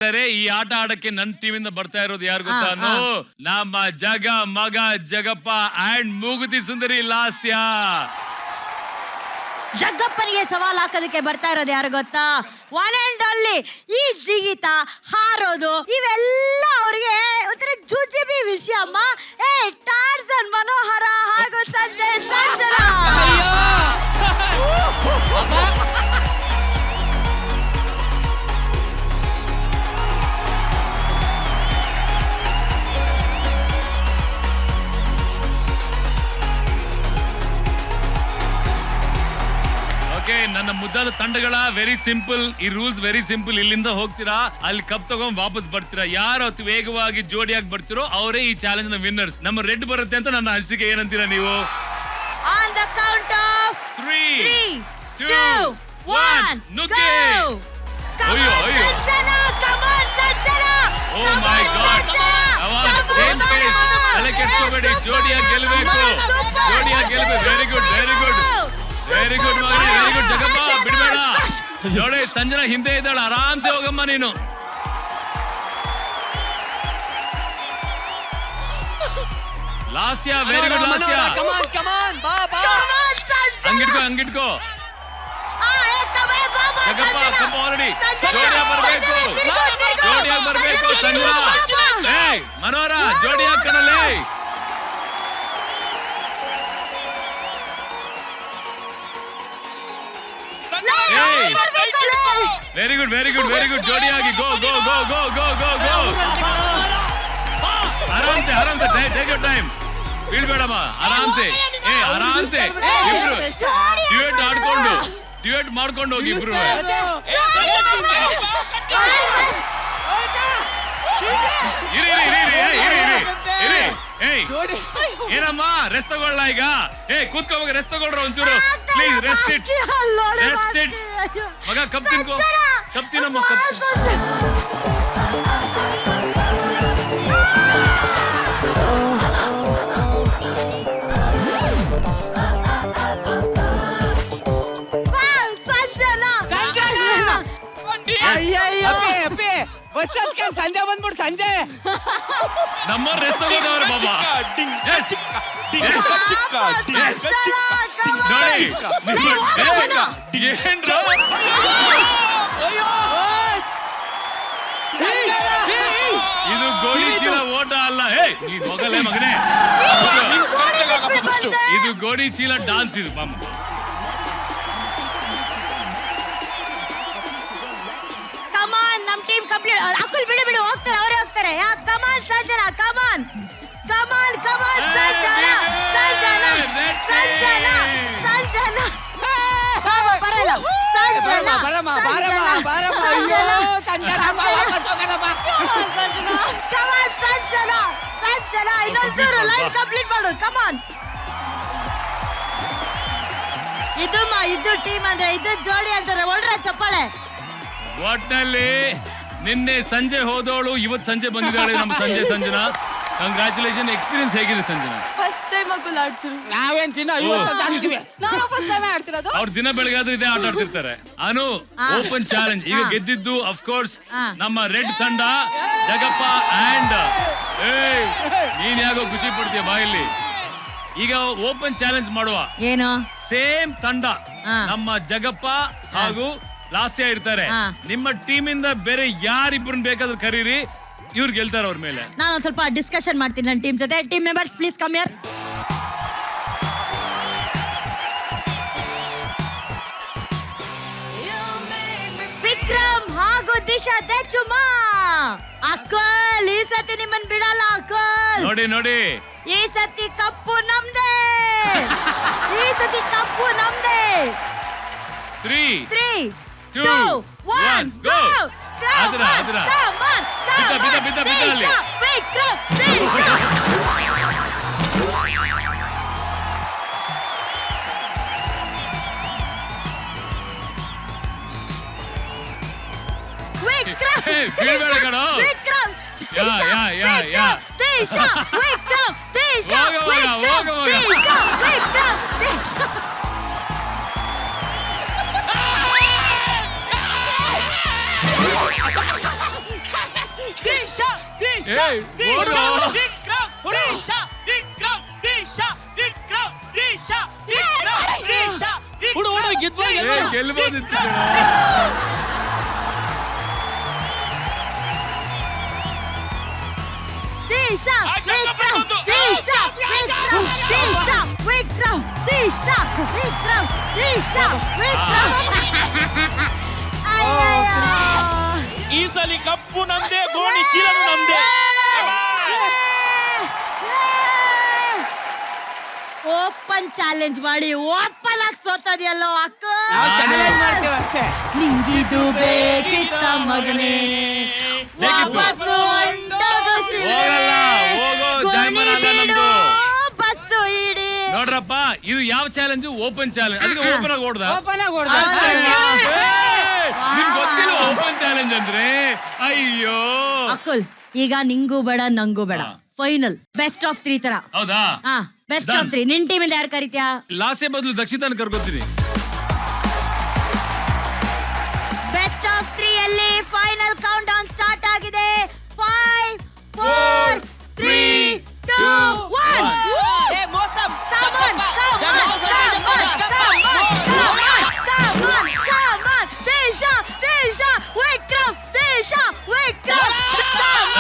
ಈ ಆಟ ಆಡಕ್ಕೆ ನನ್ನ ಟೀಮಿಂದ ಬರ್ತಾ ಇರೋದು ಯಾರು ಗೊತ್ತಾ? ನಮ್ಮ ಜಗ ಮಗ ಜಗಪ್ಪ ಅಂಡ್ ಮೂಗುತಿ ಸುಂದರಿ ಲಾಸ್ಯ. ಜಗ್ಗಪ್ಪನಿಗೆ ಸವಾಲ್ ಹಾಕೋದಕ್ಕೆ ಬರ್ತಾ ಇರೋದು ಯಾರು ಗೊತ್ತಾ? ಒನ್ ಅಂಡ್ ಓನ್ಲಿ ಈ ಜಿಗಿತ ಹಾರೋದು ಇವೆಲ್ಲ ಅವ್ರಿಗೆ ಒಂಥರ ಜುಜುಬಿ ವಿಷಯ ಅಮ್ಮ. ಟಾರ್ಜನ್ ಮನೋಹರ ಹಾಗೂ ಸಂಜಯ್ ಸಂಜನಾ. ನನ್ನ ಮುದ್ದಾದ ತಂಡಗಳ ವೆರಿ ಸಿಂಪಲ್. ಈ ರೂಲ್ಸ್ ವೆರಿ ಸಿಂಪಲ್. ಇಲ್ಲಿಂದ ಹೋಗ್ತೀರಾ, ಅಲ್ಲಿ ಕಪ್ ತಗೊಂಡ್ ವಾಪಸ್ ಬರ್ತೀರಾ. ಯಾರು ಅತಿ ವೇಗವಾಗಿ ಜೋಡಿಯಾಗಿ ಬರ್ತಿರೋ ಅವರೇ ಈ ಚಾಲೆಂಜ್ ನ ವಿನ್ನರ್ಸ್. ನಮ್ಮ ರೆಡ್ ಬರುತ್ತೆ ಅಂತ ನನ್ನ ಅನಿಸಿಕೆ. ಏನಂತೀರಾ ನೀವು? ಆನ್ ದ ಕೌಂಟ್ ಆಫ್ 3 2 1 ನುಗ್ಗಿ. ಅಯ್ಯೋ ಅಯ್ಯೋ, oh my god, same pace. ತಲೆ ಕೆಡಿಸ್ಕೋಬೇಡಿ, ಜೋಡಿಯಾಗಿ ಗೆಲ್ಲಬೇಕು, ಜೋಡಿಯಾಗಿ ಗೆಲ್ಲಬೇಕು. Very good very good very good ಮಗನೇ, ವೆರಿ ಗುಡ್ ಜಗಪ್ಪ. ಬಿಡಬೇಡ ಜೋಡಿ. ಸಂಜನಾ ಹಿಂದೆ ಇದ್ದಾಳೆ, ಆರಾಮ್ಸೆ ಹೋಗಮ್ಮ ನೀನು. Lasya very good Lasya. ಹಂಗಿಟ್ಕೋ ಹಂಗಿಟ್ಕೋ ಜಗಪ್ಪ. ಕಪ್ಪ ಆಲ್ರೆಡಿ. ಜೋಡಿಯಾಗಿ ಬರ್ಬೇಕು, ಜೋಡಿಯಾಗಿ ಬರ್ಬೇಕು ಸಂಜನಾ. ಏಯ್ ಮನೋಹರ, ಜೋಡಿಯಾಗಿ ಕಣಲೇ. Very good very good very good. ಜೋಡಿಯಾಗಿ go go go go go go go. ಆರಾಮ್ಸೆ ಆರಾಮ್ಸೆ, ಟೇಕ್ ಯುವರ್ ಟೈಮ್. ಬೀಳ್ಬೇಡಮ್ಮ, ಆರಾಮ್ಸೆ. ಆರಾಮ್ಸೆ ಇಬ್ರು ಡ್ಯೂಯೆಟ್ ಆಡ್ಕೊಂಡು, ಡ್ಯೂಯೆಟ್ ಮಾಡ್ಕೊಂಡು ಹೋಗಿ ಇಬ್ರು. ಇರಿ ಇರಿ ಇರಿ ಇರಿ ಇರಿ ಇರಿ. ಏನಮ್ಮ ರೆಸ್ಟ್ ತಗೊಳ್ಳ ಈಗ? ಕೂತ್ಕೋವಾಗ ರೆಸ್ಟ್ ತಗೊಳ್ರ ಒಂಚೂರು please. Rest it, rest it ಮಗ. ಕಪ್ ತಿನ್ಕೋ, ಕಪ್ ತಿನ್ನಮ್ಮ, ಕಪ್. ಸಂಜೆ ಬಂದ್ಬಿಟ್ಟು ಸಂಜೆ ನಮ್ಮ ರೆಸ್ಟ್ ತಗೊಂಡವ್ರೆ ಬಾಬಾ. ಇದು ಗೋಳಿ ಚೀಲ ಓಟ ಅಲ್ಲ. ನೀನ್ ಹೋಗಲ್ಲೇ ಮಗನೇ, ಇದು ಗೋಡಿ ಚೀಲ ಡಾನ್ಸ್. ಇದು ಬಾಮ್ಮ. ನಮ್ ಟೀಮ್ ಕಂಪ್ಲೀಟ್. ಅಕುಲ್ ಬಿಡು ಬಿಡು, ಹೋಗ್ತಾರೆ, ಅವರೇ ಹೋಗ್ತಾರೆ. ಕಮಾನ್ ಸಂಜನಾ, ಕಮಾನ್ ಕಮಾನ್ ಕಮಾನ್ ಸಂಜನಾ ಸಂಜನಾ ಸಂಜನಾ ಸಂಜನಾ. ಬರಲ್ಲ ಸಂಜನಾ, ಬರಮ್ಮ ಬರಮ್ಮ ಬರಮ್ಮ. ಅಯ್ಯೋ ಸಂಜನಾ ಕಮಾನ್ ಸಂಜನಾ ಸಂಜನಾ. ಇನ್ನೊಂಚೂರು ಲೈನ್ ಕಂಪ್ಲೀಟ್ ಮಾಡು, ಕಮಾನ್. ಇದು ಟೀಮ್ ಅಂದ್ರೆ, ಇದು ಜೋಡಿ ಅಂತಾರೆ. ಒಳ್ಳೆ ಚಪ್ಪಾಳೆ. ಒಟ್ನಲ್ಲಿ ನಿನ್ನೆ ಸಂಜೆ ಹೋದವಳು ಇವತ್ತು ಸಂಜೆ ಬಂದಿದ್ದಾಳೆ ನಮ್ಮ ಸಂಜನಾ. ಕಂಗ್ರಾಚುಲೇಷನ್. ಎಕ್ಸ್ಪೀರಿಯನ್ಸ್ ಹೇಗಿದೆ ಸಂಜನಾ? ಫಸ್ಟ್ ಟೈಮ್ ಅಕುಲ್ ಆಡ್ತಿರು. ನಾವೇನ್ ದಿನ ನಾವು ಫಸ್ಟ್ ಟೈಮ್ ಆಡ್ತಿರೋದು. ಅವ್ರ ದಿನ ಬೆಳಗಾದ್ರೂ ಇದೇ ಆಟ ಆಡ್ತಿರ್ತಾರೆ. ಅನು, ಓಪನ್ ಚಾಲೆಂಜ್ ಈಗ ಗೆದ್ದಿದ್ದು ಅಫ್ ಕೋರ್ಸ್ ನಮ್ಮ ರೆಡ್ ತಂಡ ಜಗಪ್ಪ ಅಂಡ್. ನೀನ್ ಯಾಕೋ ಖುಷಿ ಪಡ್ತೀಯ ಬಾಯಲ್ಲಿ? ಈಗ ಓಪನ್ ಚಾಲೆಂಜ್ ಮಾಡುವ. ಏನು? ಸೇಮ್ ತಂಡ ನಮ್ಮ ಜಗಪ್ಪ ಹಾಗೂ ಲಾಸ್ಯ ಇರ್ತಾರೆ. ನಿಮ್ಮ ಟೀಮ್ ಇಂದ ಬೇರೆ ಯಾರಿಬ್ಬರನ್ನ ಬೇಕಾದ್ರೂ ಕರೀರಿ, ಇವ್ರು ಗೆಲ್ತಾರೆ ಅವ್ರ ಮೇಲೆ. ನಾನು ಒಂದ್ ಸ್ವಲ್ಪ ಡಿಸ್ಕಷನ್ ಮಾಡ್ತೀನಿ ನನ್ನ ಟೀಮ್ ಜೊತೆ. Team members please come here. Vikram ಹಾಗೂ ದಿಶಾ ದೇಚುಮಾ. ಅಕ್ಕಲ್, ಈ ಸತಿ ನಿಮ್ಮನ್ ಬಿಡಲ್ಲ ಅಕ್ಕಲ್. ನೋಡಿ ನೋಡಿ, ಈ ಸತಿ ಕಪ್ಪು ನಮ್ದೇ, ಈ ಸತಿ ಕಪ್ಪು ನಮ್ದೇ. 3 2 1 ಗೋ. ಅದರ ಬಿದ್ದ ಅಲ್ಲಿ. ಬೀಳ್ಬೇಡ ಕಣೋ. ಏಯ್ ಓಡು. ಹುಡು ಹುಡು ಗೆದ್ಬೋದು ಏ ಗೆಲ್ಬೋದಿತ್ತು ಕಣ. ದಿಶಾ ವಿಕ್ರಮ್ ದಿಶಾ ವಿಕ್ರಮ್ ದಿಶಾ ವಿಕ್ರಮ್ ದಿಶಾ ವಿಕ್ರಮ್ ದಿಶಾ ವಿಕ್ರಮ್ ಅಯ್ಯಯ್ಯೋ. ಈ ಸಲ ಕಪ್ಪು ನಮ್ದೇ, ಗೋಣಿ ಚೀಲನು ನಮ್ದೇ. ಓಪನ್ ಚಾಲೆಂಜ್ ಮಾಡಿ ಓಪನ್ ಆಗಿ ಸೋತದಿಯಲ್ಲೋ ಅಕ್ಕ. ನಾವು ಚಾಲೆಂಜ್ ಮಾಡ್ತೇವೆ ಅಷ್ಟೇ. ನಿಂಗಿದು ಬೇಕಿತ್ತ ಮಗನೇ ವಾಪಸ್ಸು ಹೊಂಟೋಗು ಸಿರೆ. ಹೋಗಲ್ಲ, ಹೋಗೋ, ಜಾಯಮಾನ ಅಲ್ಲ ನಮ್ದು. ಬಸ್ಸು ಇಡಿ. ನೋಡ್ರಪ್ಪ ಇದು ಯಾವ ಚಾಲೆಂಜ್? Open challenge. ಅದಕ್ಕೆ ಓಪನ್ ಆಗಿ ಓಡ್ದ. ಓಪನ್ ಆಗಿ ಹೊಡ್ದ. ನಿಮ್ಗೆ ಗೊತ್ತಿಲ್ಲ ಓಪನ್ ಚಾಲೆಂಜ್ ಅಂದ್ರೆ? ಅಯ್ಯೋ ಅಕುಲ್, ಈಗ ನಿಂಗೂ ಬೇಡ ನಂಗೂ ಬೇಡ, ಹಾ. ಫೈನಲ್ ಬೆಸ್ಟ್ ಆಫ್ 3 ತರ. ಹೌದಾ? ಹಾ, ಬೆಸ್ಟ್ ಆಫ್ Done. 3. ನಿನ್ ಟೀಮ್ ಇಂದ ಯಾರು ಕರಿತ್ಯಾ? ಲಾಸೆ ಬದಲು ದಕ್ಷಿತಾನ ಕರ್ಕೊತೀನಿ. ಬೆಸ್ಟ್ ಆಫ್ 3 ಅಲ್ಲಿ ಫೈನಲ್ ಕೌಂಟ್ ಡೌನ್ ಸ್ಟಾರ್ಟ್ ಆಗಿದೆ. 5 4 3 2 1. ಏ ಮೋಸಂ. Come on, come on, come on, come on, come on, come on. Disha, Disha, Vikram, Disha, Vikram,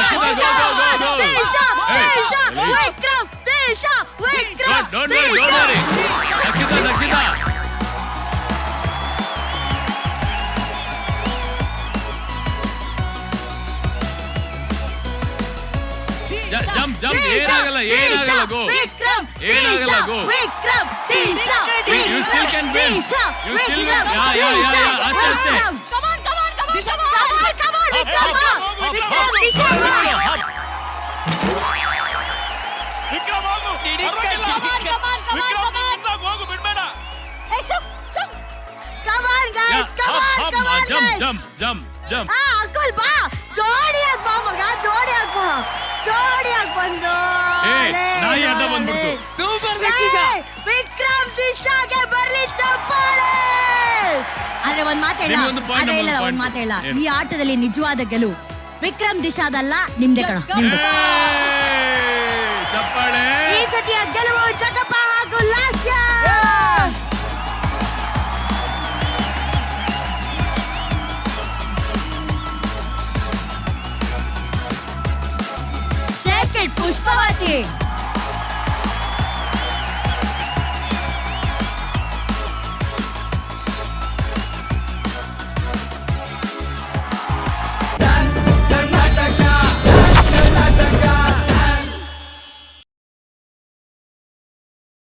come on, come on, Disha, Disha, Vikram, Disha, Vikram, Don't worry. Dakshita. Jump ಏನಾಗಲ್ಲ go. Vikram, ಏನಾಗಲ್ಲ, go. Vikram, Disha, You still can win. Disha, You still Vikram, win. Yeah. ಅಷ್ಟೇ. Vikram. Come on, Vikram, Hop. Vikram, Disha. Vikram ಹೋಗು. ಹೋಗು, ಬಿಡ್ಬೇಡ. Hey, jump. Come on, guys. Come on, guys. Jump. Akul ಬಾ, ಜೋಡಿಯಾಗಿ ಬಾ ಮಗ, ಜೋಡಿಯಾಗಿ ಬಂದು. ನಾಯಿ ಅಡ್ಡ ಬಂದ್ಬಿಡ್ತು. ಸೂಪರ್ ವಿಕ್ರಮ್ ದಿಶಾಗೆ ಬರ್ಲಿ ಚಪ್ಪಾಳೆ. ಆದ್ರೆ ಒಂದ್ ಮಾತೇಳ, ನಿಮ್ಗೊಂದು point, ಅದೇ ಇಲ್ಲ, ನಮ್ಗೊಂದು ಒಂದ್ point. ಮಾತೇಳ, ಏನು? ಈ ಆಟದಲ್ಲಿ ನಿಜವಾದ ಗೆಲುವು ವಿಕ್ರಮ್ ದಿಶಾದಲ್ಲ, ನಿಮ್ದೆ ಕಣ, ನಿಮ್ದು. ಚಪ್ಪಾಳೆ. ಈ ಸತಿಯ ಗೆಲುವು ಜಗಪ್ಪ ಹಾಗೂ ಲಾಸ್ಯ. Shake it Pushpavati.